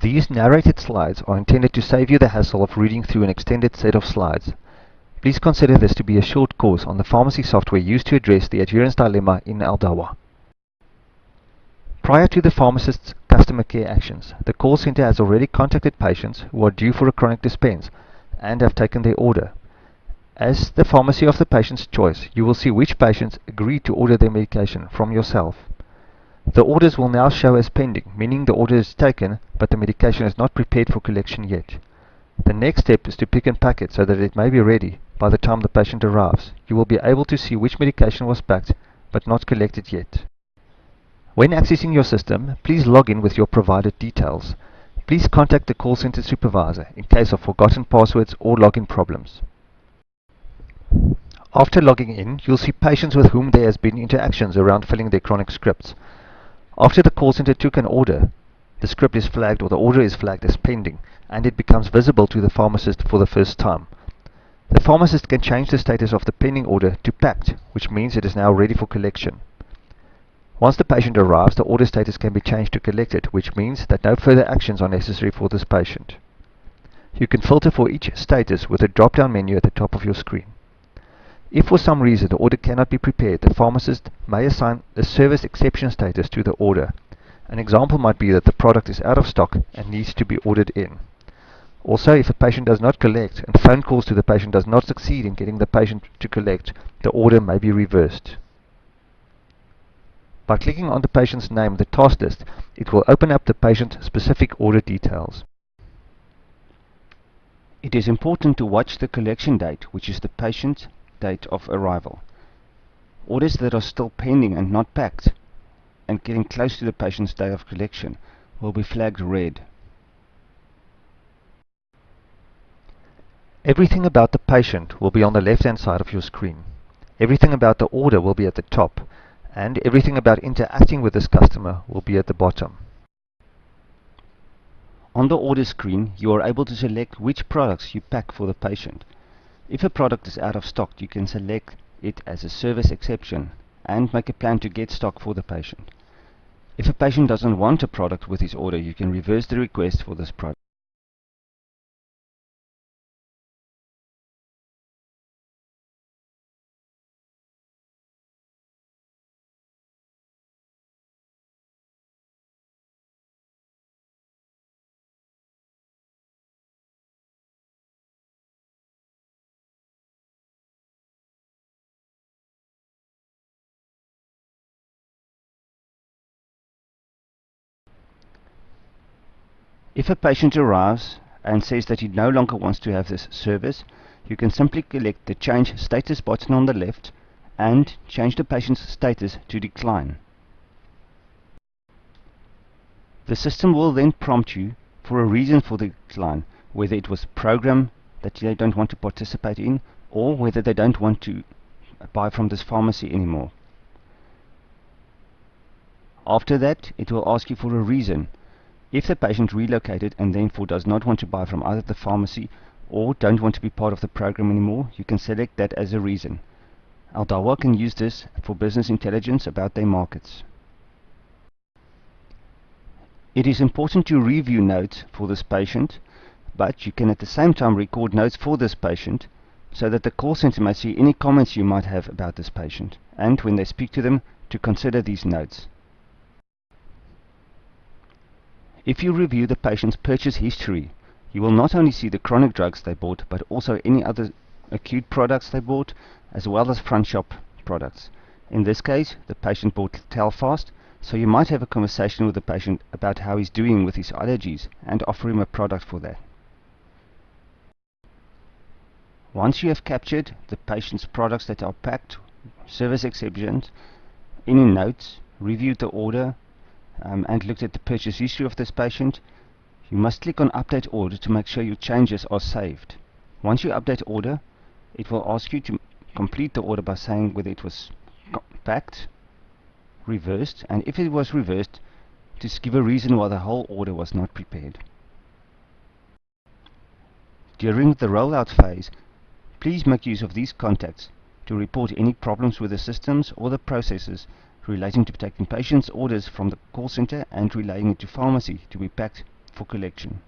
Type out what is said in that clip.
These narrated slides are intended to save you the hassle of reading through an extended set of slides. Please consider this to be a short course on the pharmacy software used to address the adherence dilemma in Aldawa. Prior to the pharmacist's customer care actions, the call center has already contacted patients who are due for a chronic dispense and have taken their order. As the pharmacy of the patient's choice, you will see which patients agreed to order their medication from yourself. The orders will now show as pending, meaning the order is taken, but the medication is not prepared for collection yet. The next step is to pick and pack it so that it may be ready by the time the patient arrives. You will be able to see which medication was packed, but not collected yet. When accessing your system, please log in with your provided details. Please contact the call center supervisor in case of forgotten passwords or login problems. After logging in, you'll see patients with whom there has been interactions around filling their chronic scripts. After the call center took an order, the script is flagged or the order is flagged as pending, and it becomes visible to the pharmacist for the first time. The pharmacist can change the status of the pending order to packed, which means it is now ready for collection. Once the patient arrives, the order status can be changed to collected, which means that no further actions are necessary for this patient. You can filter for each status with a drop-down menu at the top of your screen. If for some reason the order cannot be prepared, the pharmacist may assign a service exception status to the order. An example might be that the product is out of stock and needs to be ordered in. Also, if a patient does not collect and phone calls to the patient does not succeed in getting the patient to collect, the order may be reversed. By clicking on the patient's name in the task list, it will open up the patient-specific order details. It is important to watch the collection date, which is the patient's date of arrival. Orders that are still pending and not packed and getting close to the patient's day of collection will be flagged red. Everything about the patient will be on the left-hand side of your screen. Everything about the order will be at the top, and everything about interacting with this customer will be at the bottom. On the order screen, you are able to select which products you pack for the patient. If a product is out of stock, you can select it as a service exception and make a plan to get stock for the patient. If a patient doesn't want a product with his order, you can reverse the request for this product. If a patient arrives and says that he no longer wants to have this service, you can simply select the Change Status button on the left and change the patient's status to decline. The system will then prompt you for a reason for the decline, whether it was a program that they don't want to participate in or whether they don't want to buy from this pharmacy anymore. After that, it will ask you for a reason. If the patient relocated and therefore does not want to buy from either the pharmacy or don't want to be part of the program anymore, you can select that as a reason. Aldawa can use this for business intelligence about their markets. It is important to review notes for this patient, but you can at the same time record notes for this patient so that the call center may see any comments you might have about this patient, and when they speak to them, to consider these notes. If you review the patient's purchase history, you will not only see the chronic drugs they bought, but also any other acute products they bought, as well as front shop products. In this case, the patient bought Telfast, so you might have a conversation with the patient about how he's doing with his allergies and offer him a product for that. Once you have captured the patient's products that are packed, service exceptions, any notes, reviewed the order, and looked at the purchase history of this patient, you must click on Update Order to make sure your changes are saved. Once you update order, it will ask you to complete the order by saying whether it was packed, reversed, and if it was reversed, just give a reason why the whole order was not prepared. During the rollout phase, please make use of these contacts to report any problems with the systems or the processes relating to taking patients' orders from the call center and relaying it to pharmacy to be packed for collection.